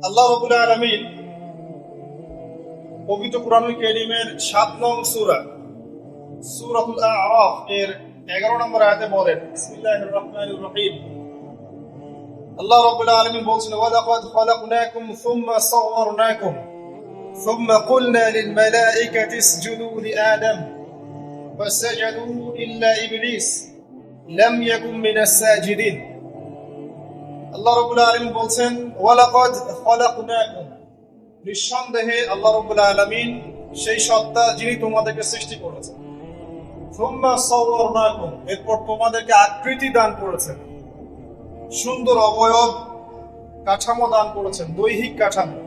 আল্লাহ রাব্বুল আলামিন পবিত্র কুরআনুল কারীমের 7 নং সূরা সূরাতুল আ'রাফ এর 11 নম্বর আয়াতে বলেন, বিসমিল্লাহির রহমানির রহিম। আল্লাহ রাব্বুল আলামিন বলেন, ওয়া লাকাদ খালাকনাকুম সুম্মা সাওয়ারনাকুম সুম্মা কুলনা লিল মালাইকাতি ইসজুদু লিআদম ফাসাজাদু ইল্লা ইবলিস লাম ইয়াকুন মিনাস সাজিদিন। আল্লাহ রাব্বুল আলামিন বলেন, ওয়া লাকাদ খালাকনাকুম, নিঃসন্দেহে আল্লাহ রাব্বুল আলামিন সেই সত্তা যিনি তোমাদেরকে সৃষ্টি করেছেন। সুম্মা সাওয়ারনাকুম, এরপর তোমাদেরকে আকৃতি দান করেছেন, সুন্দর অবয়ব কাঠামো দান করেছেন, দৈহিক কাঠামো।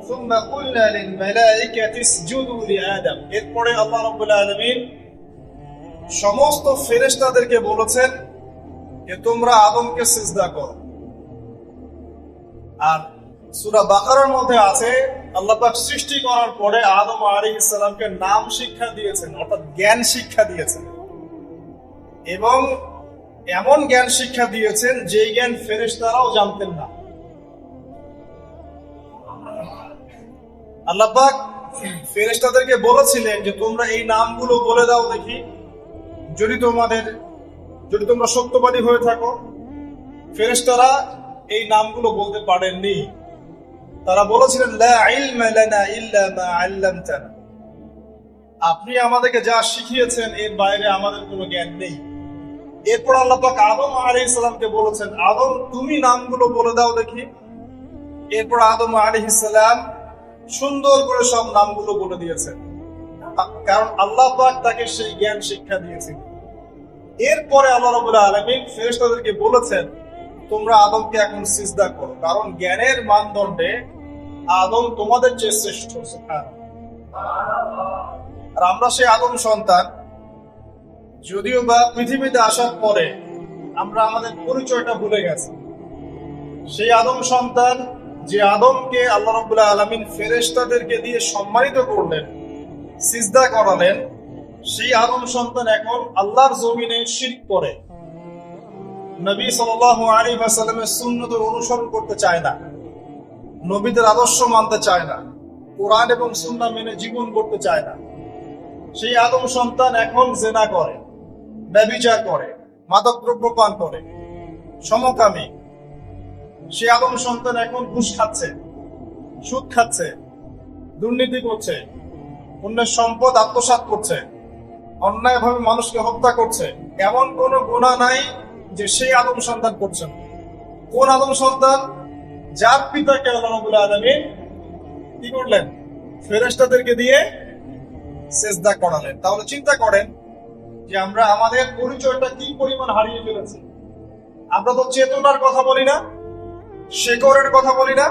সুম্মা কুলনা লিল মালাইকাতি ইসজুদু লিআদম, এরপরে আল্লাহ রাব্বুল আলামিন সমস্ত ফেরেশতাদেরকে বলেছেন যে তোমরা আদমকে সিজদা করো। আর সূরা বাকারার মধ্যে আছে আল্লাহ পাক সৃষ্টি করার পরে আদম আলাইহিস সালামকে নাম শিক্ষা দিয়েছেন, অর্থাৎ জ্ঞান শিক্ষা দিয়েছেন, এবং এমন জ্ঞান শিক্ষা দিয়েছেন যে জ্ঞান ফেরেশতারাও জানতেন না। আল্লাহ পাক ফেরেশতাদেরকে বলেছিলেন যে তোমরা এই নামগুলো বলে দাও দেখি, যদি তোমরা সত্যবাদী হয়ে থাকো। ফেরেশতারা এই নামগুলো বলতে পারেননি। তারা বলেছিলেন, লা ইলমা লানা ইল্লা মা আল্লামতানা, আপনি আমাদেরকে যা শিখিয়েছেন এর বাইরে আমাদের কোনো জ্ঞান নেই। এরপর আল্লাহ পাক আদম আলাইহিস সালামকে বলেছেন, আদম তুমি নামগুলো বলে দাও দেখি। এরপর আদম আলাইহিস সালাম সুন্দর করে সব নামগুলো বলে দিয়েছেন, কারণ আল্লাহ পাক তাকে সেই জ্ঞান শিক্ষা দিয়েছেন। এরপরে আল্লাহ রাব্বুল আলামিন ফেরেশতাদেরকে বলেছেন, তোমরা আদমকে এখন সিজদা করো, কারণ জ্ঞানের মানদণ্ডে আদম তোমাদের চেয়ে শ্রেষ্ঠ। আর আমরা সেই আদম সন্তান, যদিও বা পৃথিবীতে আসার পরে আমরা আমাদের পরিচয়টা ভুলে গেছি। সেই আদম সন্তান, যে আদমকে আল্লাহ রাব্বুল আলামিন ফেরেশতাদেরকে দিয়ে সম্মানিত করলেন, সিজদা করালেন, সেই আদম সন্তান এখন আল্লাহর জমিনে শিরক করে, নবী সাল্লাল্লাহু আলাইহি ওয়াসাল্লামের সুন্নতের অনুসরণ করতে চায় না, নবীদের আদর্শ মানতে চায় না, কোরআন এবং সুন্নাহ মেনে জীবন করতে চায় না। সেই আদম সন্তান এখন জিনা করে, ব্যভিচার করে, মাদকদ্রব্য পান করে, সমকামী। সেই আদম সন্তান এখন ঘুষ খাচ্ছে, সুদ খাচ্ছে, দুর্নীতি করছে, অন্যের সম্পদ আত্মসাৎ করছে, অন্যায়ভাবে মানুষকে হত্যা করছে। এমন কোনো গুনাহ নাই যে সেই আদম সন্তান করছেন। কোন আদম সন্তান? যার পিতাকে আল্লাহ রাব্বুল আলামিন কি করলেন? ফেরেশতাদেরকে দিয়ে সিজদা করালেন। তাহলে চিন্তা করেন যে আমরা আমাদের পরিচয়টা কি পরিমাণ হারিয়ে ফেলেছি। আমরা তো চেতনার কথা বলি না, শেকড়ের কথা বলি না,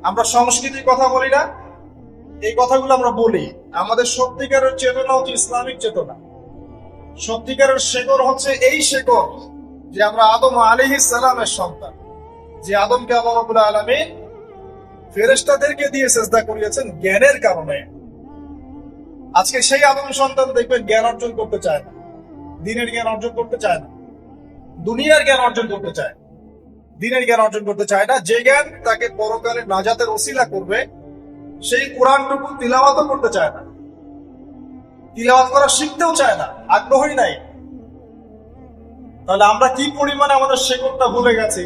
আমরা সংস্কৃতির কথা বলি না। এই কথাগুলো আমরা বলি। আমাদের সত্যিকারের চেতনা হচ্ছে ইসলামিক চেতনা। সত্যিকারের শেকড় হচ্ছে এই শেকড় যে আমরা আদম আলাইহিস সালামের সন্তান, যে আদমকে আল্লাহ রাব্বুল আলামিন ফেরেশতাদেরকে দিয়ে সিজদা করিয়েছেন জ্ঞানের কারণে। আজকে সেই আদম সন্তান দেখবেন জ্ঞান অর্জন করতে চায় না, দ্বীনের জ্ঞান অর্জন করতে চায় না, দুনিয়ার জ্ঞান অর্জন করতে চায়, দ্বীনের জ্ঞান অর্জন করতে চায় না। যে জ্ঞান তাকে পরকালে নাজাতের ওসিলা করবে, সেই কোরআনটুকু তিলাওয়াতও করতে চায় না, তিলাওয়াত করা শিখতেও চায় না, আগ্রহই নাই। তাহলে আমরা কি পরিমাণে আমাদের শেকড়টা ভুলে গেছি,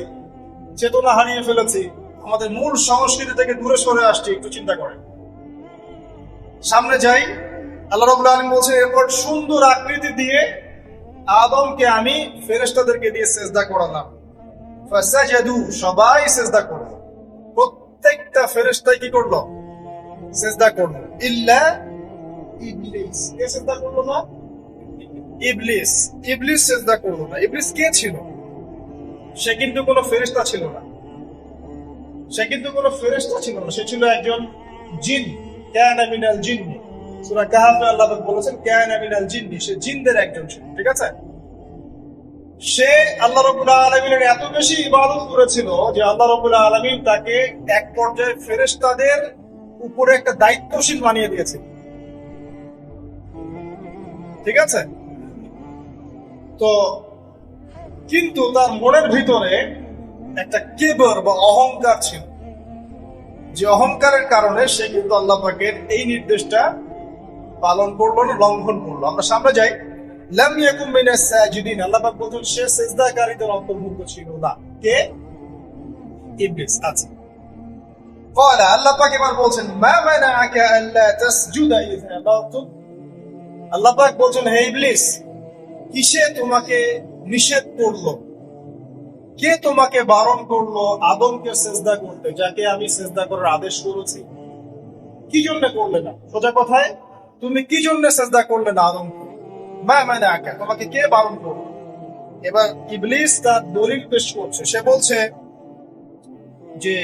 চেতনা হারিয়ে ফেলেছি, আমাদের মূল সংস্কৃতি থেকে দূরে সরে আসছি। একটু চিন্তা করেন। সামনে যাই, আল্লাহ রাব্বুল আলামিন বলছেন, এরপর সুন্দর আকৃতি দিয়ে আদমকে আমি ফেরেশতাদেরকে দিয়ে সিজদা করালাম। ফাসাজাদু, সবাই সিজদা করলো, প্রত্যেকটা ফেরেশতা কি করলো? সিজদা করলো। ইল্লা ইবলিস, কে সিজদা করলো না? ইবলিস। ইবলিস সিজদা করলো না। ইবলিস কে ছিল? সে কিন্তু কোনো ফেরেশতা ছিল না। সে ছিল একজন জিন। কানা মিনাল জিন্নি, সূরা কাহফে আল্লাহ পাক বলেছেন কানা মিনাল জিন্নি, সে জিনদের একজন ছিল। ঠিক আছে? সে আল্লাহ রাব্বুল আলামিনের এত বেশি ইবাদত করেছিল যে আল্লাহ রাব্বুল আলামিন তাকে এক পর্যায়ে ফেরেশতাদের উপরে একটা দায়িত্বশীল বানিয়ে দিয়েছিল। ঠিক আছে? তো কিন্তু তার মনের ভিতরে একটা কিবর বা অহংকার ছিল। যে অহংকারের কারণে সে কিন্তু আল্লাহ পাকের এই নির্দেশটা পালন করলো না, লঙ্ঘন করলো। আমরা সামনে যাই। লাম ইয়াকুম মিনাস সাজিদিন, আল্লাহ পাক বলছেন সে সিজদাকারীদের অন্তর্ভুক্ত ছিল না। কে? ইবলিস। আচ্ছা, قال আল্লাহ পাক এবার বলছেন মা মানাআকা আল্লা তাসজুদা ইয আমারতুক, আল্লাহ পাক বলছেন হে ইবলিস, কিসে তোমাকে নিষেধ করলো, কে তোমাকে বারণ করলো আদমকে সিজদা করতে, যাকে আমি সিজদা করার আদেশ করেছি? কি জন্য করলে না? সোজা কথায়, তুমি কি জন্য সিজদা করলে না আদমকে? মা মানাআকা, তোমাকে কে বারণ করলো? এবার ইবলিস তার দলিল পেশ করছে। সে বলছে যে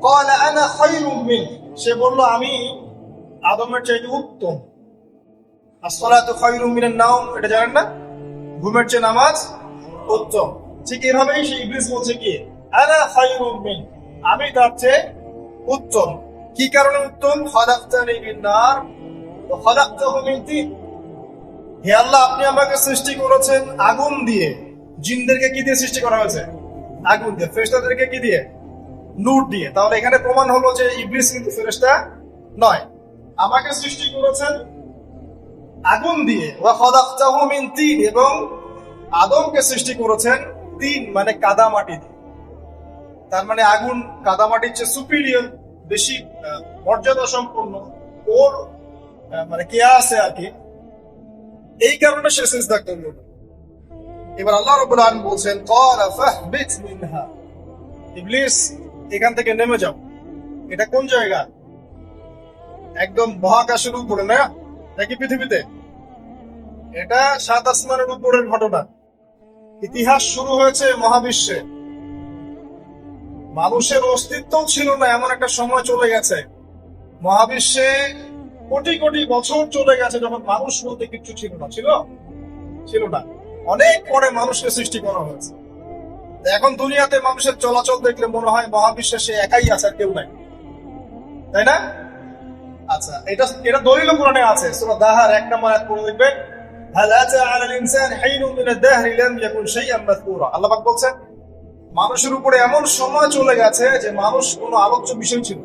قال انا خير منه, সে বলল আমি আদমের চাইতে উত্তম। আসসালাতু খায়রুম মিনান নাওম, এটা জানেন না? ঘুমের চেয়ে নামাজ উত্তম। ঠিক এভাবেই সে ইবলিস বলছে কি আনা খায়রুম মিন, আমি তার চেয়ে উত্তম। কি কারণে উত্তম? খালাকতানি মিন নার ওয়া খালাকতাহু মিন তিন, হে আল্লাহ আপনি আমাকে সৃষ্টি করেছেন আগুন দিয়ে, জিনদেরকে কি দিয়ে সৃষ্টি করা হয়েছে? আগুন দিয়ে। ফেরেশতাদেরকে কি দিয়ে? নূর দিয়ে। তাহলে এখানে প্রমাণ হলো যে ইবলিস কিন্তু ফেরেশতা নয়। আমাকে সৃষ্টি করেছেন আগুন দিয়ে, ওয়া খালাকতাহু মিন তিন, এবং আদমকে সৃষ্টি করেছেন তিন মানে কাদা মাটি দিয়ে। তার মানে আগুন কাদামাটির চেয়ে সুপিরিয়র, বেশি মর্যাদা সম্পন্ন, ওর মানে কে আছে আর কি, এই কারণে সে সিজদা করলো। এবার আল্লাহ রাব্বুল আলামিন বলছেন ক্বালা ফাহবিত মিনহা, ইবলিস এখান থেকে নেমে যাও। এটা কোন জায়গা? একদম মহাকাশের উপরে না, নাকি পৃথিবীতে? এটা সাত আসমানের উপরের ঘটনা। ইতিহাস শুরু হয়েছে মহাবিশ্বে, মানুষের অস্তিত্ব ছিল না এমন একটা সময় চলে গেছে। মহাবিশ্বে কোটি কোটি বছর চলে গেছে যখন মানুষ বলতে কিছু ছিল না। ছিল না। অনেক পরে মানুষকে সৃষ্টি করা হয়েছে। এখন দুনিয়াতে মানুষের চলাচল দেখলে মনে হয় মহাবিশ্বে সে একাই আছে, আর কেউ নাই, তাই না? আচ্ছা, এটা দলিল কোরআনে আছে। সূরা দাহার 1 নম্বর আয়াত পড়ে দেখবেন, হাল আতা আলাল ইনসানি হাইনুম মিনাদ দাহরি লাম ইয়াকুন শাইআন মাযকুরা। আল্লাহ পাক বলছেন মানুষের উপরে এমন সময় চলে গেছে যে মানুষ কোনো আলোচ্য বিষয় ছিল,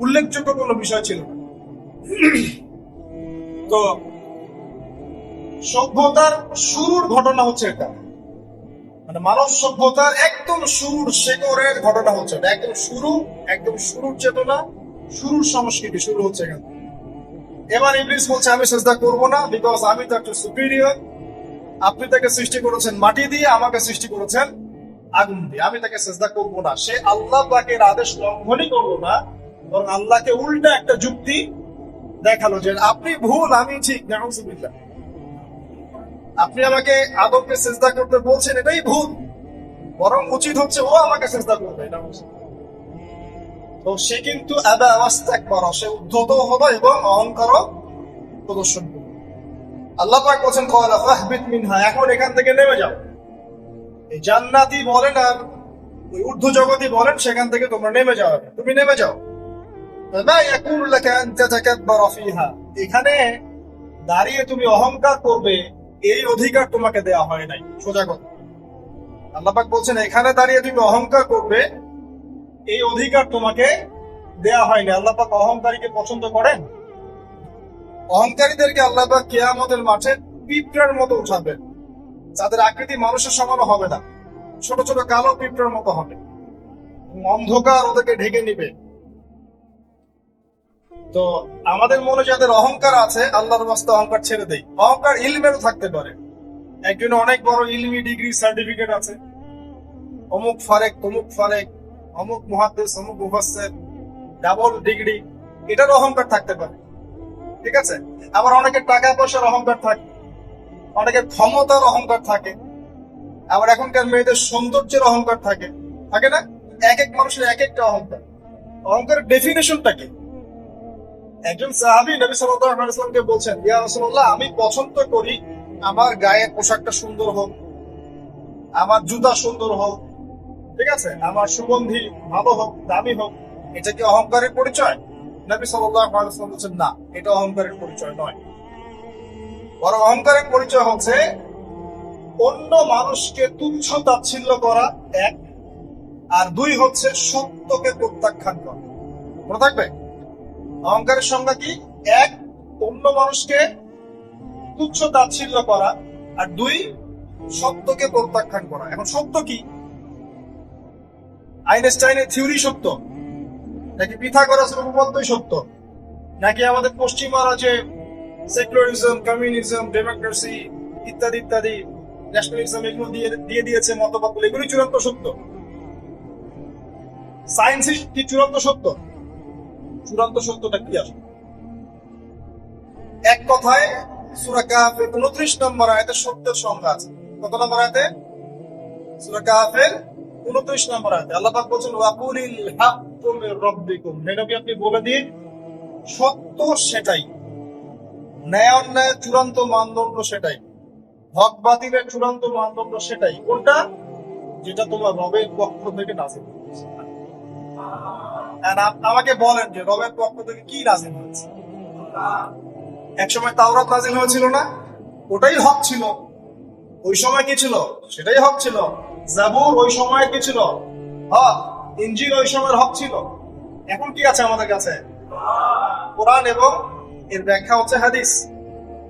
উল্লেখযোগ্য কোনো বিষয় ছিল না। তো সভ্যতার শুরুর ঘটনা হচ্ছে এটা, মানে মানব সভ্যতার একদম শুরুর শেকড়ের ঘটনা হচ্ছে এটা। একদম শুরুর চেতনা, শুরুর সংস্কৃতি শুরু হচ্ছে এখানে। এবার ইবলিস বলছে আমি সিজদা করব না, বিকজ আমি তো একটা সুপিরিয়র। আপনি তাকে সৃষ্টি করেছেন মাটি দিয়ে, আমাকে সৃষ্টি করেছেন আগুন দিয়ে, আমি তাকে সিজদা করব না। সে আল্লাহ পাকের আদেশ লঙ্ঘনই করলো না, বরং আল্লাহকে উল্টা একটা যুক্তি দেখালো যে আপনি ভুল, আমি ঠিক। নাউযুবিল্লাহ, আপনি আমাকে আদমকে সিজদা করতে বলছেন, এটাই ভুল, বরং উচিত হচ্ছে ও আমাকে সিজদা করবে। তো সে কিন্তু আবা ওয়াস্তাকবারা, সে উদ্ধত হলো এবং অহংকারও প্রদর্শন করলো। আল্লাহ পাক বলেন ক্বালা ফাহবিত মিনহা, এখন এখান থেকে নেমে যাও। এই জান্নাতি বলেন আর ওই ঊর্ধ্ব জগতই বলেন, সেখান থেকে তোমরা নেমে যাও, তুমি নেমে যাও। মা ইয়াকুনু লাকা আন তাতাকাব্বারা ফিহা, এখানে দাঁড়িয়ে তুমি অহংকার করবে এই অধিকার তোমাকে দেয়া হয় নাই। সোজা কথা, আল্লাহ পাক বলছেন এখানে দাঁড়িয়ে তুমি অহংকার করবে এই অধিকার তোমাকে দেয়া হয়নি। আল্লাহ পাক অহংকারীকে পছন্দ করেন? অহংকারীদেরকে আল্লাহ পাক কিয়ামতের মাঠে পিঁপড়ার মতো উঠাবেন, যাদের আকৃতি মানুষের সমানও হবে না, ছোট ছোট কালো পিঁপড়ার মতো হবে, অন্ধকার ওদেরকে ঢেকে নিবে। তো আমাদের মনে যাদের অহংকার আছে, আল্লাহর রাস্তা অহংকার ছেড়ে দেই। অহংকার ইলমেরও থাকতে পারে, একজনের অনেক বড় ইলমি ডিগ্রি সার্টিফিকেট আছে, অমুক ফারেক তমুক ফারেক, অমুক মুহাদ্দিস অমুক মুফাসসির, ডাবল ডিগ্রি, এটার অহংকার থাকতে পারে, ঠিক আছে? আবার অনেকের টাকা পয়সার অহংকার থাকে, অনেকের ক্ষমতার অহংকার থাকে, আবার এখনকার মেয়েদের সৌন্দর্যের অহংকার থাকে, থাকে না? এক এক মানুষের এক একটা অহংকার। অহংকারের ডেফিনেশনটা কি? একজন সাহাবী নবী সাল্লাল্লাহু আলাইহি ওয়াসাল্লামকে বলছেন, ইয়া রাসূলুল্লাহ, আমি পছন্দ করি আমার গায়ের পোশাকটা সুন্দর হোক, আমার জুতা সুন্দর হোক, ঠিক আছে, আমার সুগন্ধি ভালো হোক, দামি হোক। এটা কি অহংকারের পরিচয়? নবী সাল্লাল্লাহু আলাইহি ওয়াসাল্লাম বলেছেন না, এটা অহংকারের পরিচয় নয়। বরং অহংকারের পরিচয় হচ্ছে অন্য মানুষকে তুচ্ছ তাচ্ছিল্য করা এক, আর 2 হচ্ছে সত্যকে প্রত্যাখ্যান করা। মনে থাকবে, অহংকারের সংজ্ঞা কি? 1, অন্য মানুষকে তুচ্ছ তাচ্ছিল্য করা, আর 2, সত্যকে প্রত্যাখ্যান করা। এখন সত্য কি? আইনস্টাইনের থিওরি সত্য, নাকি পিথাগোরাসের উপপাদ্যই সত্য, নাকি আমাদের পশ্চিমারা যে সেকুলারিজম, কমিউনিজম, ডেমোক্রেসি ইত্যাদি ইত্যাদি, ন্যাশনালিজম এগুলো দিয়ে দিয়েছে মতবাদগুলো, এগুলি চূড়ান্ত সত্য? সায়েন্স কি চূড়ান্ত সত্য? চূড়ান্ত সত্যটা কি আসলে? এক কথায় সূরা কাহফের 29 নম্বর আয়াতে সত্যের সংজ্ঞা আছে। কত নম্বর আয়াতে? সূরা কাহফের 29 নম্বর আয়াতে আল্লাহ পাক বলেন, ওয়াকুলিল হাক্কু মির রাব্বিকুম, হে নবী আপনি বলে দিন সত্য সেটাই, ন্যায় অন্যায়ের চূড়ান্ত মানদণ্ড সেটাই, হক বাতিলের চূড়ান্ত মানদণ্ড সেটাই। কোনটা? যেটা তোমার রবের পক্ষ থেকে নাযিল হয়েছে। আমাকে বলেন যে রবের পক্ষ থেকে কি নাযিল হয়েছে? একসময় তাওরাত নাযিল হয়েছিল না? ওটাই হক ছিল। ওই সময় কি ছিল? সেটাই হক ছিল। জাবুর ওই সময় কি ছিল? হক। ইনজিল ওই সময়ের হক ছিল। এখন কি আছে আমাদের কাছে? কোরআন, এবং এর ব্যাখ্যা হচ্ছে হাদিস।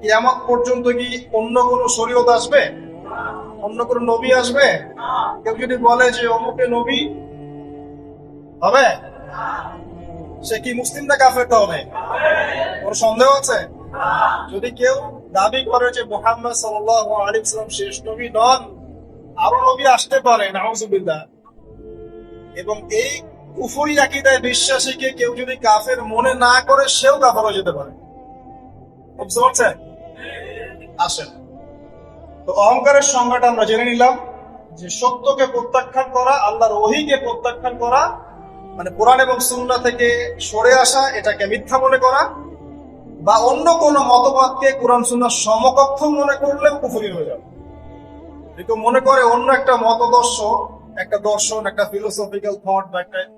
কিয়ামত পর্যন্ত কি অন্য কোন শরীয়ত আসবে? অন্য কোন নবী আসবে? কেউ যদি বলে যে অমুকে নবী হবে, সে কি মুসলিম না কাফের? হবে? ওর সন্দেহ আছে? যদি কেউ দাবি করে যে মুহাম্মদ সাল্লাল্লাহু আলাইহি ওয়াসাল্লাম শেষ নবী নন, আরো নবী আসতে পারে, নাউযুবিল্লাহ, এবং এই কুফরি আকীদায় বিশ্বাসীকে কেউ যদি কাফের মনে না করে, সেও কাফের হয়ে যেতে পারে। বুঝতে পারছেন? আসেন, তো অহংকারের সংজ্ঞাটা আমরা জেনে নিলাম যে সত্যকে প্রত্যাখ্যান করা, আল্লাহর ওহীকে প্রত্যাখ্যান করা, মানে কোরআন এবং সুন্নাহ থেকে সরে আসা, এটাকে মিথ্যা মনে করা, বা অন্য কোন মতবাদকে কোরআন সুন্নাহর সমকক্ষ মনে করলে কুফরি হয়ে যাবে। কেউ মনে করে অন্য একটা মতদর্শ, একটা দর্শন, একটা ফিলোসফিক্যাল থট বা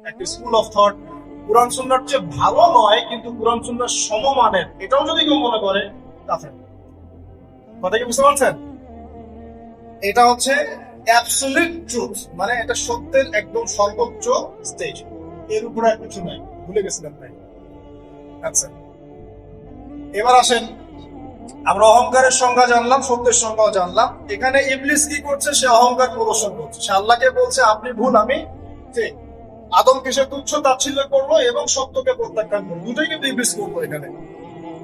একটা স্কুল অফ থট কোরআন সুন্নাহর চেয়ে ভালো নয়, কিন্তু কোরআন সুন্নাহর সমমানের, এটাও যদি কেউ মনে করে, কাফের। কথা কি বুঝতে পারছেন? এটা হচ্ছে অ্যাবসলিউট ট্রুথ, মানে এটা সত্যের একদম সর্বোচ্চ স্টেজ, এর উপরে আর কিছু নাই। ভুলে গেছিলাম তাই। আচ্ছা, এবার আসেন, আমরা অহংকারের সংজ্ঞা জানলাম, সত্যের সংজ্ঞাও জানলাম। এখানে ইবলিস কি করছে? সে অহংকার প্রদর্শন করছে। সে আল্লাহকে বলছে আপনি ভুল, আমি ঠিক। আদমকে সে তুচ্ছ তাচ্ছিল্য করলো এবং সত্যকে প্রত্যাখ্যান করলো, দুটোই কিন্তু ইবলিস করলো এখানে।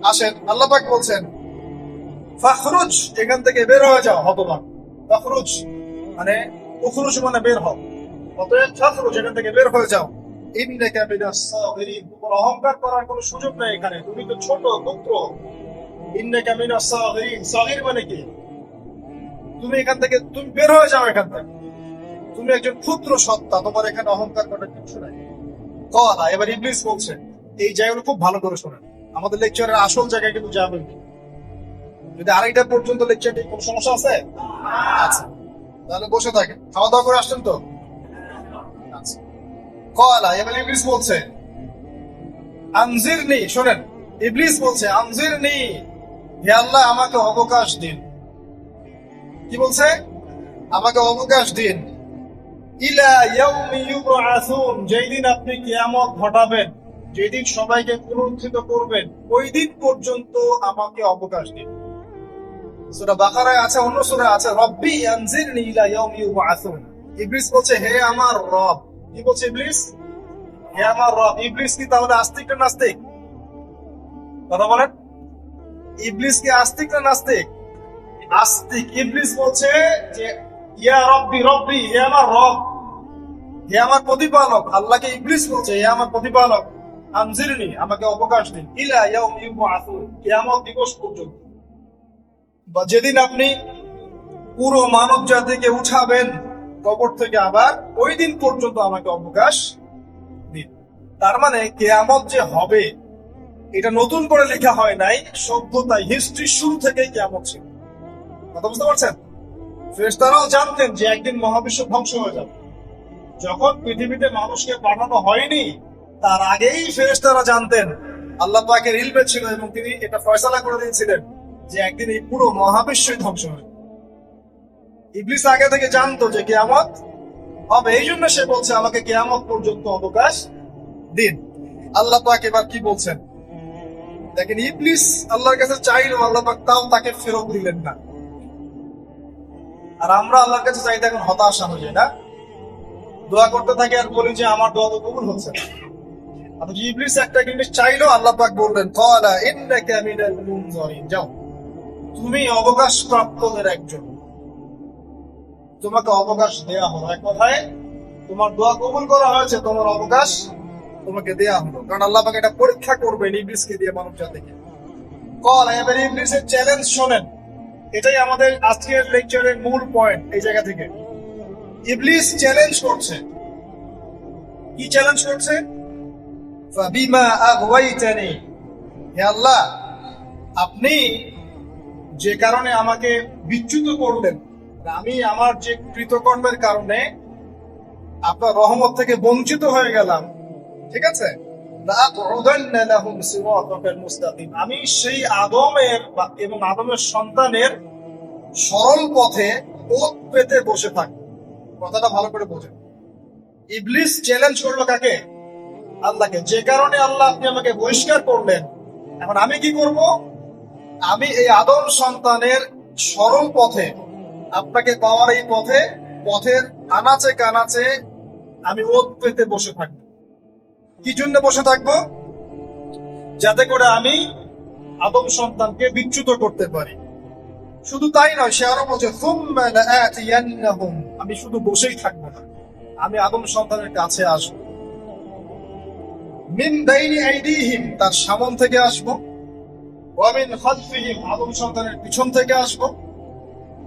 আসেন, আল্লাহ পাক বলছেন ফাখরুজ, এখান থেকে বের হয়ে যাও হতভাগ। ফাখরুজ মানে উখরুজ মানে বের হও, অতএব ফাখরুজ, এখান থেকে বের হয়ে যাও। ইন্নাকা মিনাস সাগিরিন, তোমার অহংকার করার কোনো সুযোগ নেই এখানে, তুমি তো ছোট পুত্র। ইন্নাকা মিনাস সাগিরিন, সাগির মানে কি? তুমি এখান থেকে, তুমি বের হয়ে যাও এখান থেকে, তুমি একজন ক্ষুদ্র সত্তা, তোমার এখানে অহংকার করার কিছু নাই। কলা, এবার ইবলিস বলছে, এই জায়গাগুলো খুব ভালো করে শোনেন, আমাদের লেকচারের আসল জায়গায় কিন্তু যাবেন। যদি 2:30 পর্যন্ত লেকচার, কোনো সমস্যা আছে? আচ্ছা, তাহলে বসে থাকেন। খাওয়া দাওয়া করে আসছেন তো? আচ্ছা, কলা, এবার ইবলিস বলছে আনজিরনি, শোনেন, ইবলিস বলছে আনজিরনি, হে আল্লাহ আমাকে অবকাশ দিন। কি বলছে? আমাকে অবকাশ দিন। ইলা ইয়াউমি ইউবআসুন, যেই দিন আপনি কিয়ামত ঘটাবেন, যেদিন সবাইকে পুনরুত্থিত করবেন, ওই দিন পর্যন্ত আমাকে অবকাশ দিন। সূরা বাকারায় আছে, অন্য সূরায় আছে, রব্বি আনজিরনি ইলা ইয়াউমি ইউবআসুন। ইবলিস বলছে হে আমার রব। কি বলছে ইবলিস? হে আমার রব। ইবলিস কি তাহলে আস্তিক না নাস্তিক? কথা বলেন, ইবলিস কি আস্তিক না নাস্তিক? আস্তিক। ইবলিস বলছে যে ইয়া রব্বি, রব্বি, হে আমার রব, হে আমার প্রতিপালক। আল্লাহকে ইবলিস বলছে হে আমার প্রতিপালক, আনজিরনি, আমাকে অবকাশ দিন, ইলা ইয়াউমি ইউবআসুন, কিয়ামত দিবস পর্যন্ত, বা যেদিন আপনি পুরো মানব জাতিকে উঠাবেন কবর থেকে, আবার ওই দিন পর্যন্ত আমাকে অবকাশ দিন। তার মানে কিয়ামত যে হবে, এটা নতুন করে লেখা হয় নাই, সভ্যতায় হিস্ট্রি শুরু থেকেই কিয়ামত ছিল। কথা বুঝতে পারছেন? ফেরেশতারাও জানতেন যে একদিন মহাবিশ্ব ধ্বংস হয়ে যাবে। যখন পৃথিবীতে মানুষকে পাঠানো হয়নি, তার আগেই ফেরেশতারা জানতেন, আল্লাহ পাকের ইলমে ছিল, এবং তিনি এটা ফয়সালা করে দিয়েছিলেন যে একদিন এই পুরো মহাবিশ্বই ধ্বংস হবে। ইবলিস আগে থেকে জানতো যে কিয়ামত হবে, এই জন্য সে বলছে আমাকে কিয়ামত পর্যন্ত অবকাশ দিন। আল্লাহ পাক এবার কি বলছেন দেখেন, ইবলিস আল্লাহর কাছে চাইলো, আল্লাহ পাক তাও তাকে ফেরত দিলেন না। আর আমরা আল্লাহর কাছে চাইতে এখন হতাশা হয়ে যায় না, দোয়া করতে থাকি আর বলি যে আমার দোয়া তো কবুল হচ্ছে না। অথচ ইবলিস একটা জিনিস চাইলো, আল্লাহ পাক বললেন ক্বালা ইন্নাকা মিনাল মুনজারিন, যাও তুমি অবকাশ প্রাপ্তদের একজন, তোমাকে অবকাশ দেয়া হলো। এক কথায় তোমার দোয়া কবুল করা হয়েছে, তোমার অবকাশ তোমাকে দেয়া হলো। কারণ আল্লাহ পাক এটা পরীক্ষা করবেন ইবলিসকে দিয়ে, মানব জাতিকে। ক্বালা, এবার ইবলিসের চ্যালেঞ্জ শোনেন, এটাই আমাদের আজকের লেকচারের মূল পয়েন্ট। এই জায়গা থেকে ইবলিস চ্যালেঞ্জ করছে, কি চ্যালেঞ্জ করছে? ফাবিমা আগওয়াইতানি, হে আল্লাহ আপনি যে কারণে আমাকে বিচ্যুত করলেন, আমি আমার যে কৃতকর্মের কারণে আপনার রহমত থেকে বঞ্চিত হয়ে গেলাম, ঠিক আছে, লাআকউদান্না লাহুম সিরাতাকাল মুস্তাকিম, আমি সেই আদমের এবং আদমের সন্তানের সরল পথে ওত পেতে বসে থাকবো। কথাটা ভালো করে বোঝেন, ইবলিস চ্যালেঞ্জ করলো কাকে? আল্লাহকে, যে কারণে আল্লাহ আপনি আমাকে বহিষ্কার করলেন, এখন আমি কি করব? আমি এই আদম সন্তানের সরল পথে, আপনাকে পাওয়ার এই পথে, পথের আনাচে কানাচে আমি ওত পেতে বসে থাকবো। কি জন্য বসে থাকবো? যাতে করে আমি আদম সন্তানকে বিচ্যুত করতে পারি। শুধু তাই নয়, সে আরো বলছে সুম্মা লাআতিয়ান্নাহুম, আমি শুধু বসেই থাকবো না, আমি আদম সন্তানের কাছে আসবো। মিন বাইনি আইদিহিম, তার সামন থেকে আসবো, ওয়া মিন খালফিহিম, আদম সন্তানের পিছন থেকে আসবো,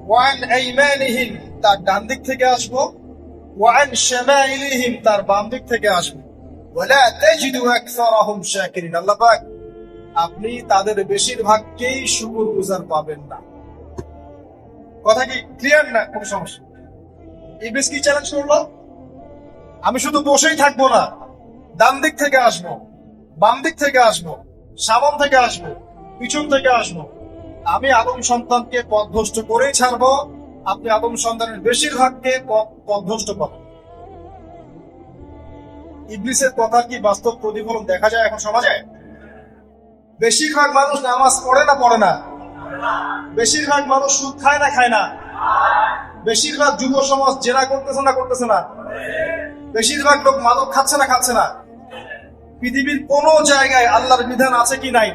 ওয়া আন আইমানিহিম, তার ডান দিক থেকে আসবো, ওয়া আন শামাইলিহিম, তার বাম দিক থেকে আসবো। ওয়ালা তাজিদু আকসারাহুম শাকিরিন, আল্লাহ পাক আপনি তাদের বেশিরভাগকেই শুকরগুজার পাবেন না। কথা কি ক্লিয়ার না? কোনো সমস্যা? ইবলিস কি চ্যালেঞ্জ করলো? আমি শুধু বসেই থাকবো না, ডান দিক থেকে আসবো, বাম দিক থেকে আসবো, সামন থেকে আসবো, পিছন থেকে আসবো, আমি আদম সন্তানকে পথভ্রষ্ট করেই ছাড়বো, আপনি আদম সন্তানের বেশিরভাগকে পথভ্রষ্ট পাবেন। ইবলিসের কথা কি বাস্তব প্রতিফলন দেখা যায় এখন সমাজে? বেশিরভাগ মানুষ নামাজ পড়ে না পড়ে না? বেশিরভাগ মানুষ সুদ খায় না খায় না? বেশিরভাগ যুব সমাজ জেনা করতেছে না করতেছে না? বেশিরভাগ লোক মাদক খাচ্ছে না খাচ্ছে না? পৃথিবীর কোন জায়গায় আল্লাহর বিধান আছে কি নাই?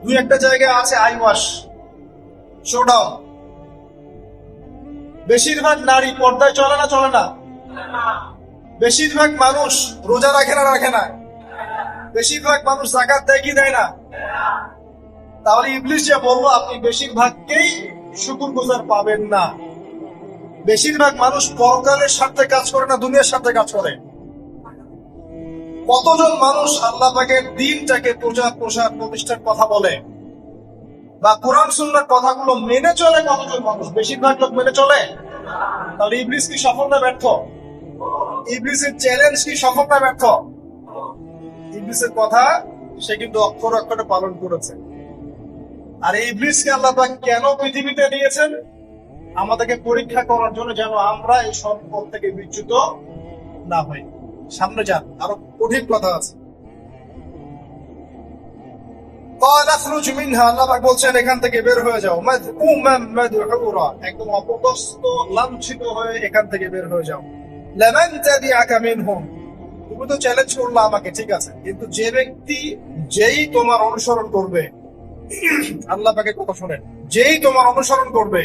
দুই একটা জায়গায় আছে আই ওয়াশ, শোডাউন। বেশিরভাগ নারী পর্দায় চলে না চলে না? বেশিরভাগ মানুষ রোজা রাখে না রাখে না? বেশিরভাগ মানুষ যাকাত দেয় কি দেয় না? তাহলে ইবলিস যে বললো আপনি বেশিরভাগকেই শুকরগুজার পাবেন না। বেশিরভাগ মানুষ পরকালের স্বার্থে কাজ করে না, দুনিয়ার স্বার্থে কাজ করে। কতজন মানুষ আল্লাহ পাকের দ্বীনটাকে প্রচার প্রসার প্রতিষ্ঠার কথা বলে বা কোরআন সুন্নাহর কথাগুলো মেনে চলে? কতজন মানুষ? বেশিরভাগ লোক মেনে চলে। তাহলে ইবলিস কি সফল না ব্যর্থ? ইবলিসের চ্যালেঞ্জ কি সফল না ব্যর্থ? ইবলিসের কথা সে কিন্তু অক্ষর অক্ষরে পালন করেছে। আর এই ইবলিসকে আল্লাহ পাক কেন পৃথিবীতে দিয়েছেন? আমাদেরকে পরীক্ষা করার জন্য, যেন আমরা এই সব পথ থেকে বিচ্যুত না হই। সামনে যান, আরো কঠিন কথা আছে। আল্লাহ পাক বলছেন এখান থেকে বের হয়ে যাও, মাযকুমান মাদহুরা, একদম অপদস্থ লাঞ্ছিত হয়ে এখান থেকে বের হয়ে যাও। লামান তাবিআকা মিনহুম, তুমি তো চ্যালেঞ্জ করলা আমাকে, ঠিক আছে, কিন্তু যে ব্যক্তি যেই তোমার অনুসরণ করবে, আল্লাহ পাকের কথা শোনেন, যেই তোমার অনুসরণ করবে,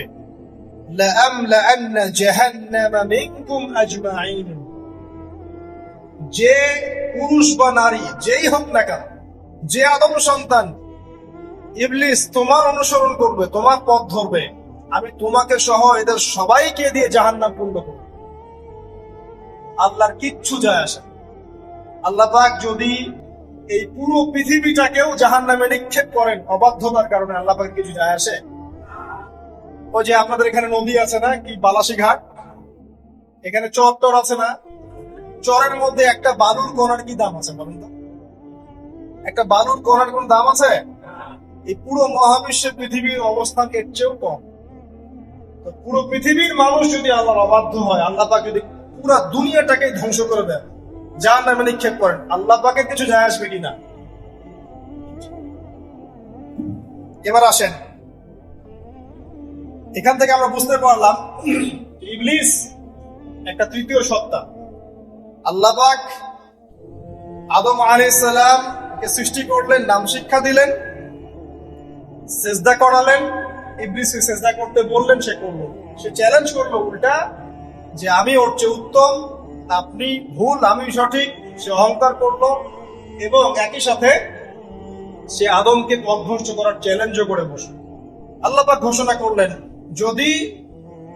লাআমলাআন্না জাহান্নামা মিনকুম আজমাইন, যে পুরুষ বা নারী যেই হোক না কেন, যে আদম সন্তান ইবলিস তোমার অনুসরণ করবে, তোমার পথ ধরবে, আমি তোমাকে সহ এদের সবাইকে দিয়ে জাহান্নাম পূর্ণ করব। আল্লাহর কিচ্ছু যায় আসে না। আল্লাহ পাক যদি এই পুরো পৃথিবীটাকেও জাহান্নামে নিক্ষেপ করেন অবাধ্যতার কারণে, আল্লাহ পাকের কিছু যায় আসে? ওই যে আপনাদের এখানে নদী আছে না, কি বালাসী ঘাট, এখানে চর আছে না, চরের মধ্যে একটা বালুর কণার কি দাম আছে বলুন তো? একটা বালুর কণার কোন দাম আছে? এই পুরো মহাবিশ্বে পৃথিবীর অবস্থান এর চেয়েও কম। তো পুরো পৃথিবীর মানুষ যদি আল্লাহর অবাধ্য হয়, আল্লাহ পাক যদি পুরা দুনিয়াটাকে ধ্বংস করে দেন, জাহান্নামে নিক্ষেপ করেন, আল্লাহ পাকের কিছু যায় আসবে কিনা? এবার আসেন, এখান থেকে আমরা বুঝতে পারলাম ইবলিস একটা তৃতীয় সত্তা। আল্লাহ পাক আদম আলাইহিস সালাম কে সৃষ্টি করলেন, নাম শিক্ষা দিলেন, সেজদা করালেন, ইবলিসকে সেজদা করতে বললেন, সে করলো। সে চ্যালেঞ্জ করলো উল্টা যে আমি ওর চেয়ে উত্তম, আপনি ভুল, আমি সঠিক। সে অহংকার করলো এবং একই সাথে সে আদমকে পথভ্রষ্ট করার চ্যালেঞ্জও করে বসলো। আল্লাহ পাক ঘোষণা করলেন, যদি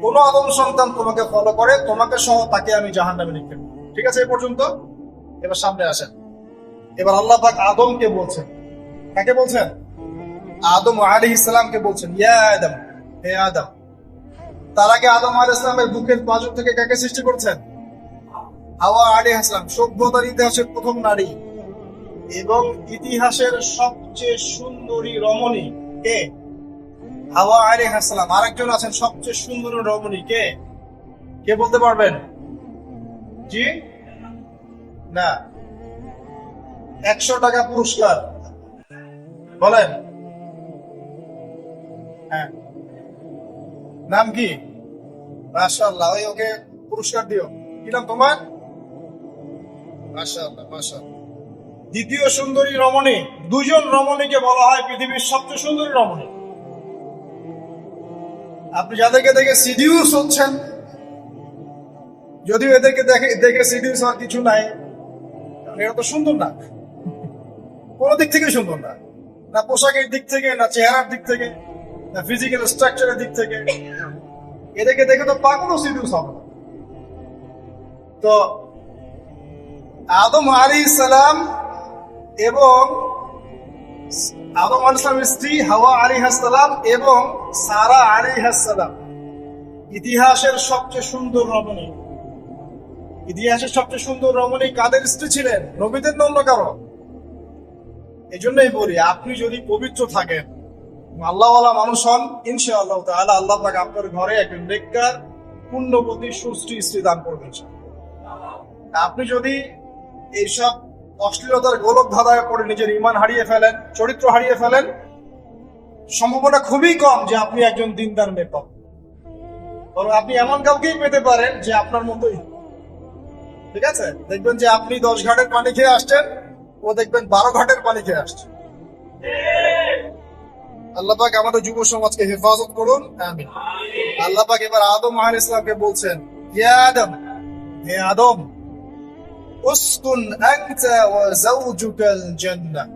কোন আদম সন্তান তোমাকে ফলো করে, তোমাকে সহ তাকে আমি জাহান্নামে নিক্ষেপ করব। ঠিক আছে এই পর্যন্ত? এবার সামনে আসেন। এবার আল্লাহ পাক আদমকে বলছেন, কাকে বলছেন? আদম আলাইহিস সালামকে বলছেন, ইয়া আদম, হে আদম। তার আগে আদম আলাইহিস সালামের বুকের পাঁজর থেকে কাকে সৃষ্টি করছেন? হাওয়া আলাইহিস সালাম, সভ্যতার ইতিহাসের প্রথম নারী এবং ইতিহাসের সবচেয়ে সুন্দরী রমণী কে? হাওয়া আলাইহিস সালাম। আরেকজন আছেন সবচেয়ে সুন্দরী রমণী কে? কে বলতে পারবেন? জি না, 100 টাকা পুরস্কার বলেন। হ্যাঁ, নাম কি? মাশাআল্লাহ, ওই ওকে পুরস্কার দিও। কি নাম তোমার? মাশাআল্লাহ, মাশাআল্লাহ। দ্বিতীয় সুন্দরী রমণী, দুজন রমণীকে বলা হয় পৃথিবীর সবচেয়ে সুন্দরী রমণী। আপনি যাদেরকে দেখে সিডিউস হচ্ছেন, যদিও এদেরকে দেখে সিডিউস হওয়ার কিছু নাই, কারণ এরা তো সুন্দর না, কোনো দিক থেকে সুন্দর না, না পোশাকের দিক থেকে, না চেহারার দিক থেকে, না ফিজিক্যাল স্ট্রাকচারের দিক থেকে। এদেরকে দেখে তো পাগলও সিডিউস হবে না। তো আদম আলাইহিস সালাম এবং আদম আলাইহিস সালামের স্ত্রী হাওয়া আলাইহিস সালাম এবং সারা আলাইহিস সালাম ইতিহাসের সবচেয়ে সুন্দর রমণী। ইতিহাসের সবচেয়ে সুন্দর রমণী কাদের স্ত্রী ছিলেন? নবীদের না অন্য কারো? এই জন্যই বলি, আপনি যদি পবিত্র থাকেন, আল্লাহওয়ালা মানুষ হন, ইনশাআল্লাহ তাআলা আল্লাহ পাক আপনার ঘরে একজন নেককার, পুণ্যবতী, সুষ্ঠী স্ত্রী দান করবেন। আপনি যদি এইসব অশ্লীলতার গোলক ধাঁধায় পড়ে নিজের ঈমান হারিয়ে ফেলেন, চরিত্র হারিয়ে ফেলেন, সম্ভাবনা খুবই কম যে আপনি একজন দিনদার মেয়ে পাবেন। বরং আপনি এমন কাউকেই পেতে পারেন যে আপনার মতোই। ঠিক আছে, দেখবেন যে আপনি 10 ঘাটের পানি খেয়ে আসছেন, ও দেখবেন 12 ঘাটের পানি খেয়ে আসছে। আল্লাহ পাক আমাদের যুব সমাজকে হেফাজত করুন, আমিন। আল্লাহ পাক এবার আদম আলাইহিস সালামকে বলছেন, ইয়া আদম, হে আদম, উসকুন আনতা ওয়া যাওজুকাল জান্নাহ।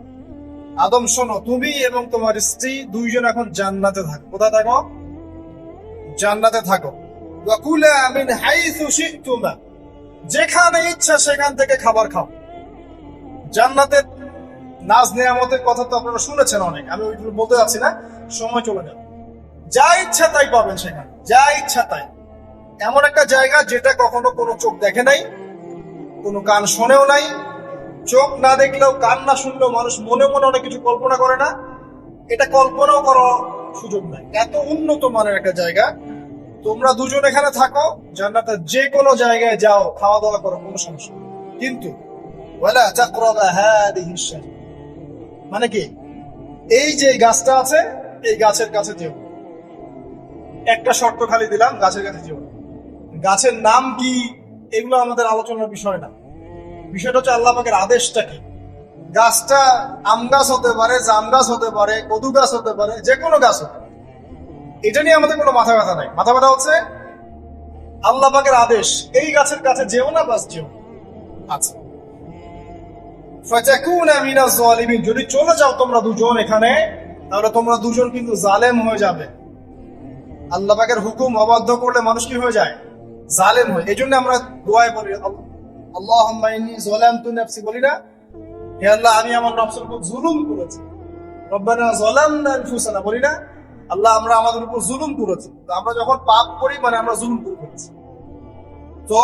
আদম শোনো, তুমি এবং তোমার স্ত্রী দুইজন এখন জান্নাতে থাকো। কোথায় থাকো? জান্নাতে থাকো। ওয়া কুলা মিন হাইসু শি'তুমা, যেখানে ইচ্ছা সেখান থেকে খাবার খাও। জান্নাতের নাজ নেয়ামতের কথা তো আপনারা শুনেছেন অনেক, আমি ওইগুলো বলতে যাচ্ছি না, সময় চলে যাবে। যা ইচ্ছা তাই পাবেন সেখানে, যা ইচ্ছা তাই। এমন একটা জায়গা যেটা কখনো কোনো চোখ দেখে নাই, কোনো কান শোনেও নাই। চোখ না দেখলেও, কান না শুনলেও মানুষ মনে মনে অনেক কিছু কল্পনা করে না, এটা কল্পনাও করার সুযোগ নাই। এত উন্নত মানের একটা জায়গা। তোমরা দুজন এখানে থাকো, জান্নাতের যে কোনো জায়গায় যাও, খাওয়া দাওয়া করো, কোনো সমস্যা নেই। কিন্তু ওয়ালা তাকরাবা হাদিহিশ শাজারা, মানে কি, এই যে গাছটা আছে, এই গাছের কাছে যেও। একটা শর্ত খালি দিলাম, গাছের কাছে যেও। গাছের নাম কি এগুলো আমাদের আলোচনার বিষয় না। বিষয়টা হচ্ছে আল্লাহ পাকের আদেশটা কি। গাছটা আম গাছ হতে পারে, জাম গাছ হতে পারে, কদু গাছ হতে পারে, যে কোনো গাছ হতে পারে। এটা নিয়ে আমাদের কোনো মাথা ব্যথা নাই। মাথা ব্যথা হচ্ছে আল্লাহ পাকের আদেশ, এই গাছের কাছে যেও না, বাস যেও। আচ্ছা, ফাতাকুনা মিনাজ জালিমিন, যদি চলে যাও তোমরা দুজন এখানে, তাহলে তোমরা দুজন কিন্তু জালেম হয়ে যাবে। আল্লাহ পাকের হুকুম অবাধ্য করলে মানুষ কি হয়ে যায়? জালেম হয়। এই জন্য আমরা দোয়ায় বলি, আল্লাহুম্মা ইন্নী যালামতু নাফসি, বলি না, হে আল্লাহ, আমি আমার নফসের উপর জুলুম করেছি। রব্বানা যালামনা আনফুসানা, বলি না, আল্লাহ, আমরা আমাদের উপর জুলুম করেছি। তো আমরা যখন পাপ করি, মানে আমরা জুলুম করেছি। তো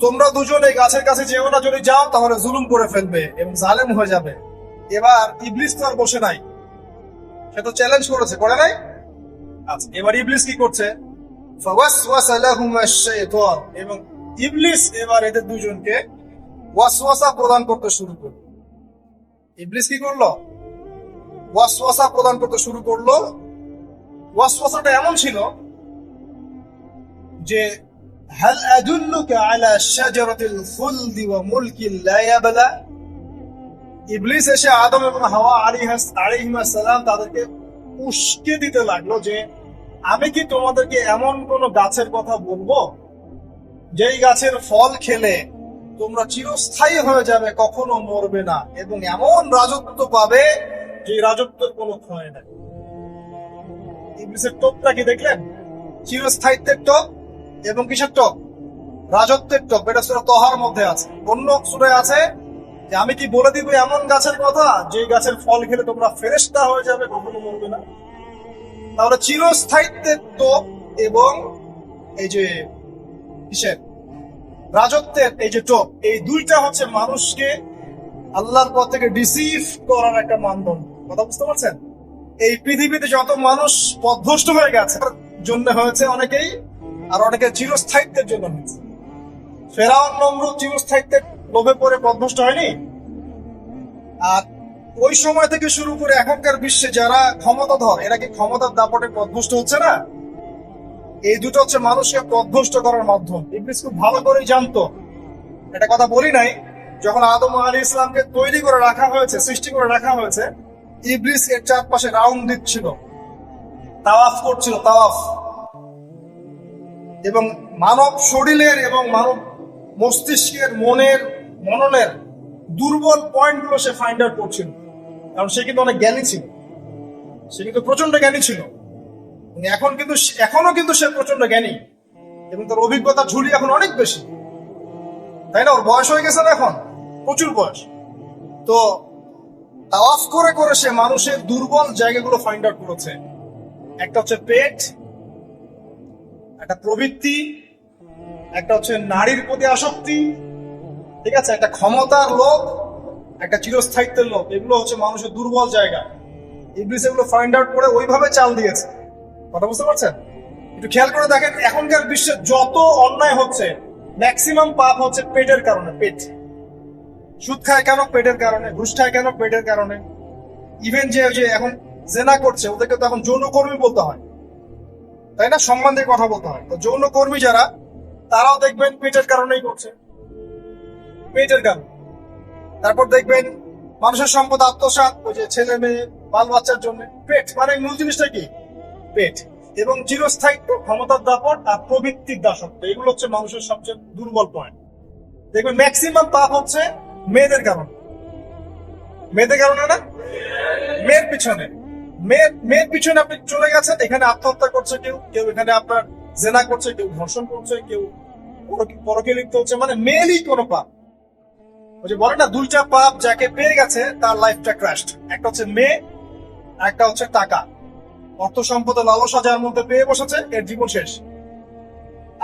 তোমরা দুজন এই গাছের কাছে যেও না, যদি যাও তাহলে জুলুম করে ফেলবে এবং জালেম হয়ে যাবে। এবার ইবলিস তো আর বসে নাই, সে তো চ্যালেঞ্জ করেছে, করে নাই? আচ্ছা, এবার ইবলিস কি করছে? ফাওয়াসওয়াসা লাহুমা আশ-শাইতান, এবং ইবলিস এবার এদের দুজনকে ওয়াসওয়াসা প্রদান করতে শুরু করলো। ইবলিস কি করলো? ওয়াসওয়াসা প্রদান করতে শুরু করলো। ওয়াসওয়াসাটা এমন ছিল যে হাল আদুল্লুকা আলা শাজারাতিল খুলদি ওয়া মুলকিন লা ইয়াবলা। ইবলিস এসে আদম এবং হাওয়া আলাইহিস সালাম তাদেরকে উস্কে দিতে লাগলো যে আমি কি তোমাদেরকে এমন কোন গাছের কথা বলবো যেই গাছের ফল খেলে তোমরা চিরস্থায়ী হয়ে যাবে, কখনো মরবে না, এবং এমন রাজত্ব পাবে যে রাজত্বের কোনো ক্ষয় নাই। ইবলিসের টোপটা কি দেখলেন? চিরস্থায়িত্বের টোপ এবং কিসের টোপ? রাজত্বের টোপ। এটা সূরা তহার মধ্যে আছে। অন্য সূরায় আছে যে আমি কি বলে দিব এমন গাছের কথা যে গাছের ফল খেলে তোমরা ফেরেশতা হয়ে যাবে, কখনো মরবে না। তাহলে চিরস্থায়িত্বের টোপ এবং এই যে কিসের রাজত্বের এই যে টোপ, এই দুইটা হচ্ছে মানুষকে আল্লাহর পথ থেকে ডিসিভ করার একটা মানদণ্ড। কথা বুঝতে পারছেন? এই পৃথিবীতে যত মানুষ পথভ্রষ্ট হয়ে গেছে জন্য হয়েছে অনেকেই, আর অনেকে চিরস্থায়িত্বের জন্য হয়েছে। ফেরাউন নমরুদ চিরস্থায়িত্বের লোভে পড়ে পথভ্রষ্ট হয়নি? আর ওই সময় থেকে শুরু করে এখনকার বিশ্বে যারা ক্ষমতাধর, এরা কি ক্ষমতার দাপটে পথভ্রষ্ট হচ্ছে না? এই দুটো হচ্ছে মানুষকে পথভ্রষ্ট করার মাধ্যম। ইবলিস খুব ভালো করেই জানতো, এটা কথা বলি নাই, যখন আদম আলাইহিস ইসলামকে তৈরি করে রাখা হয়েছে, সৃষ্টি করে রাখা হয়েছে, ইবলিস এর চারপাশে রাউন্ড দিচ্ছিল, তাওয়াফ করছিল, তাওয়াফ। এবং মানব শরীরের এবং মানব মস্তিষ্কের, মননের দুর্বল পয়েন্টগুলো সে ফাইন্ড আউট করছিল। কারণ সে কিন্তু অনেক জ্ঞানী ছিল, সে কিন্তু প্রচন্ড জ্ঞানী ছিল। এখনো কিন্তু সে প্রচন্ড জ্ঞানী এবং তার অভিজ্ঞতা ঝুলি এখন অনেক বেশি, তাই না? ওর বয়স হয়ে গেছে না, এখন প্রচুর বয়স। তো তাওয়াফ করে করে সে মানুষের দুর্বল জায়গাগুলো ফাইন্ড আউট করেছে। একটা হচ্ছে পেট, একটা প্রবৃত্তি, একটা হচ্ছে নারীর প্রতি আসক্তি, ঠিক আছে, একটা ক্ষমতার লোভ, একটা চিরস্থায়িত্বের লোভ। এগুলো হচ্ছে মানুষের দুর্বল জায়গা। ইবলিস এগুলো ফাইন্ড আউট করে ওইভাবে চাল দিয়েছে। কথা বুঝতে পারছেন? একটু খেয়াল করে দেখেন, এখনকার বিশ্বে যত অন্যায় হচ্ছে ম্যাক্সিমাম পাপ হচ্ছে পেটের কারণে। পেট। সুদ খায় কেন? পেটের কারণে। ঘুষ খায় কেন? পেটের কারণে। ইভেন যে এখন জেনা করছে ওদেরকে তো এখন যৌনকর্মী বলতে হয়, তাই না? সম্মান দিয়ে কথা বলতে হয়। তো যৌনকর্মী যারা, তারাও দেখবেন পেটের কারণেই করছে, পেটের কারণ। তারপর দেখবেন মানুষের সম্পদ আত্মসাৎ, ওই যে ছেলে মেয়ে বাল বাচ্চার জন্য। পেট মানে মূল জিনিসটা কি? পেট। এবং চিরস্থায়িত্ব, ক্ষমতার দাপট আর প্রবৃত্তির দাসত্ব, এগুলো হচ্ছে মানুষের সবচেয়ে দুর্বল পয়েন্ট। দেখবেন ম্যাক্সিমাম পাপ হচ্ছে মেয়েদের কারণে। মেয়েদের কারণে না, মেয়ের পিছনে। মেয়ের পিছনে আপনি চলে গেছেন, এখানে আত্মহত্যা করছে কেউ, কেউ এখানে আপনার জেনা করছে, কেউ ধর্ষণ করছে, কেউ পরকে লিপ্ত হচ্ছে। মানে মেয়েরই কোনো পাপ। ওই যে বলে না, দুইটা পাপ যাকে পেয়ে গেছে তার লাইফটা ক্র্যাশড। একটা হচ্ছে মেয়ে, একটা হচ্ছে টাকা। অর্থ সম্পদ লালসা যার মধ্যে পেয়ে বসেছে, এর জীবন শেষ।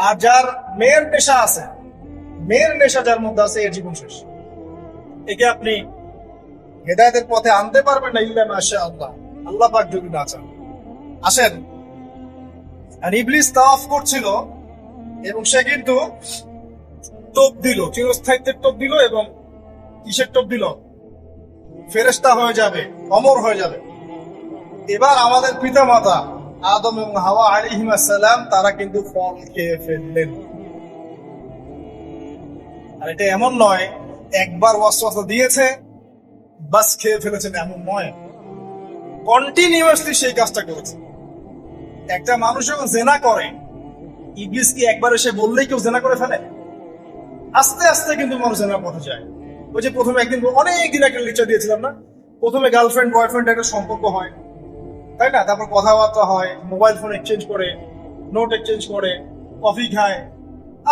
আর যার মেয়ের নেশা আছে, মেয়ের নেশা যার মধ্যে আছে, এর জীবন শেষ। একে আপনি হেদায়েতের পথে আনতে পারবেন না ইল্লা মাশাআল্লাহ, আল্লাহ পাক যদি না চান। আসেন, আর ইবলিস তাওয়াফ করছিল এবং সে কিন্তু টোপ দিল, চিরস্থায়িত্বের টোপ দিল। এবং কিসের টোপ দিল? ফেরেশতা হয়ে যাবে, অমর হয়ে যাবে। এবার আমাদের পিতামাতা আদম এবং হাওয়া আলাইহিস সালাম তারা কিন্তু ফল খেয়ে ফেললেন। আর এটা এমন নয় একবার ওয়াসওয়াসা দিয়েছে বাস খেয়ে ফেলেছেন, এমন নয়। কন্টিনিউয়াসলি সেই কাজটা করেছে। একটা মানুষ যখন জেনা করে, ইবলিস কি একবার এসে বললেই কেউ জেনা করে ফেলে? আস্তে আস্তে কিন্তু মানুষ জেনার পথে যায়। ওই যে প্রথমে একদিন, অনেকদিন একটা লেকচার দিয়েছিলাম না, প্রথমে গার্লফ্রেন্ড বয়ফ্রেন্ড একটা সম্পর্ক হয়, তাই না? তারপর কথাবার্তা হয়, মোবাইল ফোন এক্সচেঞ্জ করে, নোট এক্সচেঞ্জ করে, কফি খায়,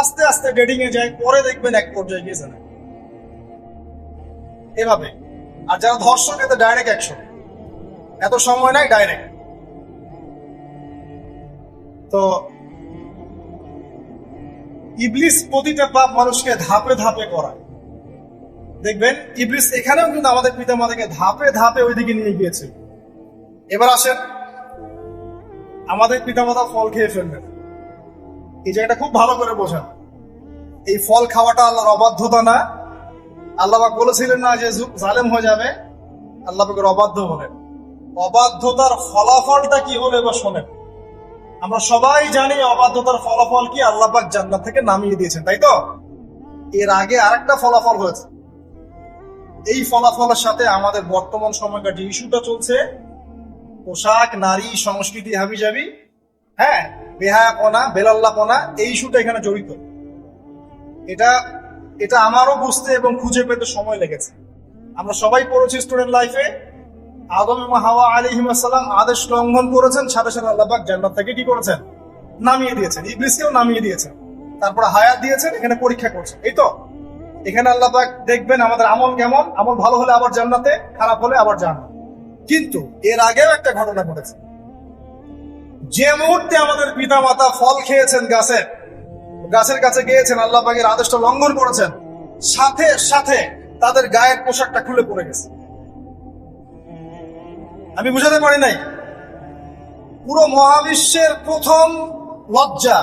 আস্তে আস্তে ডেটিং এ যায়, পরে দেখবেন এক পর্যায়ে গিয়ে জেনা। এভাবে। আর যারা ধর্ষক, এতে ডাইরেক্ট অ্যাকশন, এত সময় নাই, ডাইরেক্ট। তো ইবলিস প্রতিটা পাপ মানুষকে ধাপে ধাপে করায়। দেখবেন ইবলিস এখানেও কিন্তু আমাদের পিতামাতাকে ধাপে ধাপে ওইদিকে নিয়ে গিয়েছে। এবার আসেন, আমাদের পিতামাতা ফল খেয়ে ফেলবেন, এই জায়গাটা খুব ভালো করে বোঝান। এই ফল খাওয়াটা আল্লাহর অবাধ্যতা না? আল্লাহ পাক বলেছিলেন না যে জালেম হয়ে যাবে? আল্লাহ পাকের অবাধ্য বলেন। অবাধ্যতার ফলাফলটা কি হলো এবার শোনেন। আমরা সবাই জানি অবাধ্যতার ফলাফল কি, আল্লাহ পাক জান্নাত থেকে নামিয়ে দিয়েছেন, তাই তো? এর আগে আরেকটা ফলাফল হয়েছে। এই ফলাফলের সাথে আমাদের বর্তমান সময়কার যে ইস্যুটা চলছে, পোশাক, নারী, সংস্কৃতি, হাবিজাবি, হ্যাঁ, বেহায়াপনা, বেলাল্লাপনা, এই ইস্যুটা এখানে জড়িত। এটা আমারও বুঝতে এবং খুঁজে পেতে সময় লেগেছে। আমরা সবাই পড়েছি স্টুডেন্ট লাইফে, আদম এবং হাওয়া আলাইহিস সালাম আদেশ লঙ্ঘন করেছেন, সাথে সাথে আল্লাহ পাক জান্নাত থেকে কি করেছেন? নামিয়ে দিয়েছেন। ইবলিসকেও নামিয়ে দিয়েছেন, তারপরে হায়াত দিয়েছেন, এখানে পরীক্ষা করছেন, এই তো। এখানে আল্লাহ পাক দেখবেন আমাদের আমল কেমন, আমল ভালো হলে আবার জান্নাতে, খারাপ হলে আবার জান্নাত। কিন্তু এর আগেও একটা ঘটনা ঘটেছে। যে মুহূর্তে আমাদের পিতা মাতা ফল খেয়েছেন গাছের কাছে গিয়েছেন, আল্লাহ পাকের আদেশটা লঙ্ঘন করেছেন, সাথে সাথে তাদের গায়ের পোশাকটা খুলে পড়ে গেছে। আমি বুঝাতে পারি নাই? পুরো মহাবিশ্বের প্রথম লজ্জা,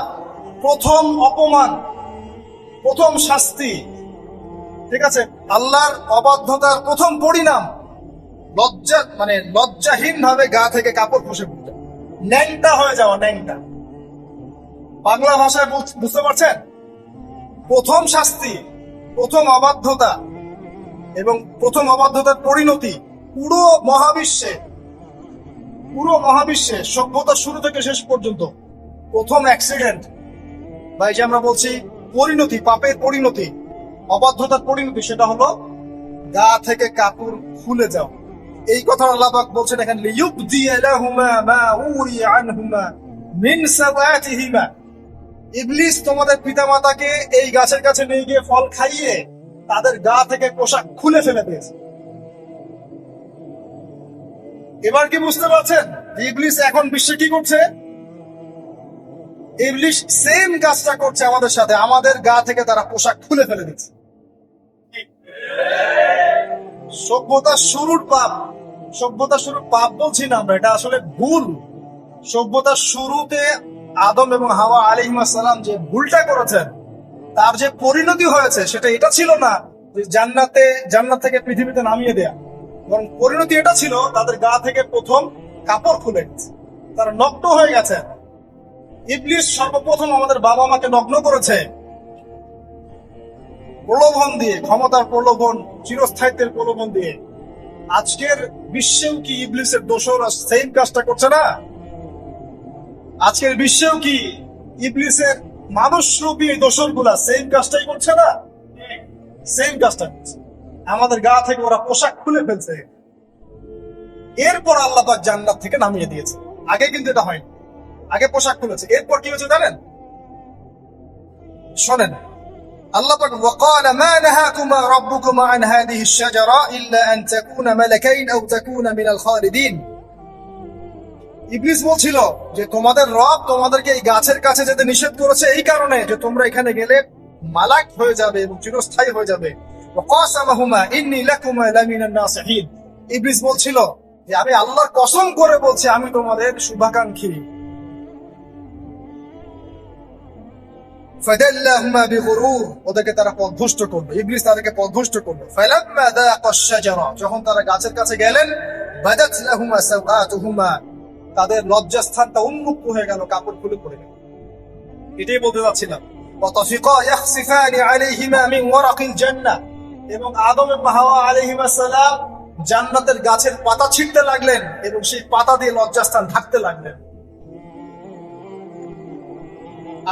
প্রথম অপমান, প্রথম শাস্তি, ঠিক আছে, আল্লাহর অবাধ্যতার প্রথম পরিণাম, লজ্জাহীন ভাবে গা থেকে কাপড় খসে পড়তে, ন্যাংটা হয়ে যাওয়া, ন্যাংটা। বাংলা ভাষায় বুঝতে পারছেন? প্রথম শাস্তি, প্রথম অবাধ্যতা এবং প্রথম অবাধ্যতার পরিণতি পুরো মহাবিশ্বে সভ্যতার শুরু থেকে শেষ পর্যন্ত প্রথম অ্যাক্সিডেন্ট, বা এই যে আমরা বলছি পরিণতি, পাপের পরিণতি, অবাধ্যতার পরিণতি, সেটা হলো গা থেকে কাপড় খুলে যাও। এই কথা আল্লাহ পাক বলছেন এখানে, লিইউবদিয়া লাহুমা মা উরিয়া আনহুমা মিন সাওয়াতিহিমা। ইবলিস তোমাদের পিতামাতাকে এই গাছের কাছে নিয়ে গিয়ে ফল খাইয়ে তাদের গা থেকে পোশাক খুলে ফেলে দিয়েছে। এবার কি বুঝতে পারছেন ইবলিস এখন বিশ্বে কি করছে? ইবলিস সেম কাজটা করছে আমাদের সাথে, আমাদের গা থেকে তারা পোশাক খুলে ফেলে দিচ্ছে। সভ্যতার শুরুর পাপ বলছি না আমরা, এটা আসলে ভুল। সভ্যতার শুরুতে আদম এবং হাওয়া আলাইহিস সালাম যে ভুলটা করেছেন, তার যে পরিণতি হয়েছে সেটা এটা ছিল না যে জান্নাত থেকে পৃথিবীতে নামিয়ে দেয়া, বরং পরিণতি এটা ছিল তাদের গা থেকে প্রথম কাপড় খুলে গেছে, তারা নগ্ন হয়ে গেছে। ইবলিস সর্বপ্রথম আমাদের বাবা মাকে নগ্ন করেছে প্রলোভন দিয়ে, ক্ষমতার প্রলোভন, চিরস্থায়িত্বের প্রলোভন দিয়ে। আজকের বিশ্বেও কি ইবলিসের দোসররা সেম কাজটা করছে না? আজকের বিশ্বেও কি ইবলিসের মানুষরূপী দোসরগুলা সেম কাজটাই করছে না? সেম কাজটা করছে। আমাদের গা থেকে ওরা পোশাক খুলে ফেলছে, এরপর আল্লাহ পাক জান্নাত থেকে নামিয়ে দিয়েছে। আগে কিন্তু এটা হয়নি, আগে পোশাক খুলেছে। এরপর কি হয়েছে জানেন? শোনেন, আল্লাহ পাক ওয়াকাল মা নাহাকুমা রাব্বুকুমা আন হাদিহি আশ-শাজারা ইল্লা আন তাকুনা মালাকাইন আও তাকুনা মিনাল খালিদিন। ইবলিস বলছিল যে তোমাদের রব তোমাদেরকে এই গাছের কাছে যেতে নিষেধ করেছে এই কারণে যে তোমরা এখানে গেলে মালাক হয়ে যাবে এবং চিরস্থায়ী হয়ে যাবে। ওয়াকাসামাহুমা ইন্নী লাকুমা লামিনান নাসিহিন। ইবলিস বলছিল যে আমি আল্লাহর কসম করে বলছি আমি তোমাদের শুভাকাঙ্ক্ষী। ফাদাল্লাহুমা বিগুরুর, ওদেরকে তারা পথভ্রষ্ট করবে, ইবলিস তাদেরকে পথভ্রষ্ট করবে। ফালাম্মা যাকাশ শাজারা, যখন তারা গাছের কাছে গেলেন, বাদাত লাহুমা সাওআতুহুমা, তাদের লজ্জাস্থানটা উন্মুক্ত হয়ে গেল, কাপড় খুলে পড়ে গেল। এটাই বলতে যাচ্ছিলাম। ওয়াতাফিকা ইয়াখসিফানি আলাইহিমা মিন ওয়ারাকিল জান্নাহ, এবং আদম এবং হাওয়া আলাইহিস সালাম জান্নাতের গাছের পাতা ছিঁড়তে লাগলেন এবং সেই পাতা দিয়ে লজ্জাস্থান ঢাকতে লাগলেন।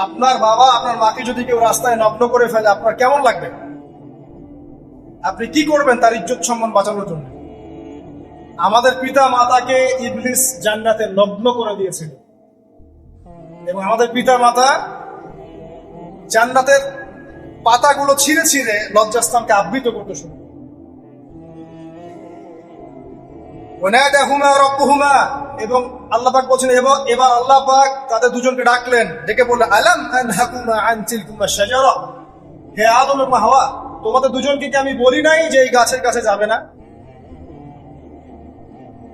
আপনার বাবা আপনার মাকে যদি কেউ রাস্তায় নগ্ন করে ফেলে আপনার কেমন লাগবে? আপনি কি করবেন তার ইজ্জত সম্মান বাঁচানোর জন্য? আমাদের পিতা মাতাকে ইবলিস জান্নাতে নগ্ন করে দিয়েছিল এবং আমাদের পিতা মাতা জান্নাতের পাতাগুলো ছিঁড়ে ছিঁড়ে লজ্জাস্থানকে আবৃত করতে শুরু। ওয়ানাদাহুমা রাব্বুহুমা, এবং আল্লাহ পাক বলেন এবার আল্লাহ পাক তাদের দুজনকে ডাকলেন, ডেকে বললেন আলাম আনহাকুমা আন তিলকুমা শাজারা, হে আদম এবং হাওয়া তোমাদের দুজনকে কি আমি বলি নাই যে এই গাছের কাছে যাবে না?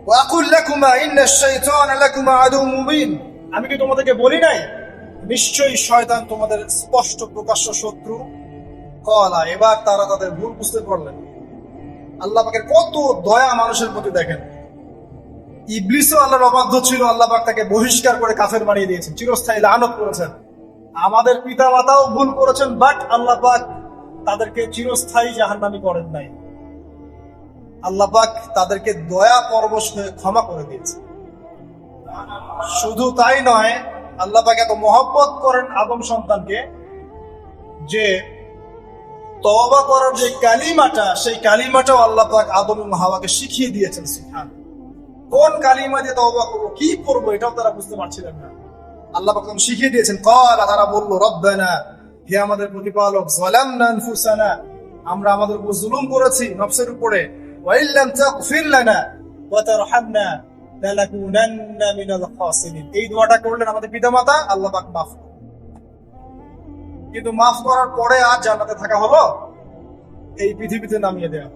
ওয়া আকুল লাকুমা ইন্নাশ শাইতানা লাকুমা আদুউম মুবিন, আমি কি তোমাদেরকে বলি নাই নিশ্চয়ই শয়তান তোমাদের স্পষ্ট প্রকাশ্য শত্রু? কলা, এবার তারা তাদের ভুল বুঝতে পারলেন। আল্লাহ পাকের কত দয়া মানুষের প্রতি দেখেন। ইবলিসও আল্লাহর অবাধ্য ছিল, আল্লাহ পাক তাকে বহিষ্কার করে কাফের বানিয়ে দিয়েছেন, চিরস্থায়ী লানত করেছেন। আমাদের পিতা মাতাও ভুল করেছেন, বাট আল্লাহ পাক তাদেরকে চিরস্থায়ী জাহান্নামী করেন নাই। আল্লাহ পাক তাদেরকে দয়া পরবশ হয়ে ক্ষমা করে দিয়েছে। শুধু তাই নয়, আল্লাহ পাক এত মহব্বত করেন আদম সন্তানকে যে তওবা করার যে কালিমাটা, সেই কালিমাটাও আল্লাহ পাক আদম এবং হাওয়াকে শিখিয়ে দিয়েছেন। সুবহানাল্লাহ। কোন কালিমা দিয়ে তওবা করবো, কি করবো, এটাও তারা বুঝতে পারছিলেন না। আল্লাহ পাক তখন শিখিয়ে দিয়েছেন। ক্বালা, তারা বলল, রব্বানা, হে আমাদের প্রতিপালক, যালামনা আনফুসানা, আমরা আমাদের উপর জুলুম করেছি, নফসের উপরে, ওয়া ইল্লাম তাগফির লানা ওয়া তারহামনা লানাকুনান্না মিনাল খাসিরিন। এই দোয়াটা করলেন আমাদের পিতামাতা, আল্লাহ পাক মাফ করলেন। কিন্তু মাফ করার পরে আর জান্নাতে থাকা হলো? এই পৃথিবীতে নামিয়ে দেয়া।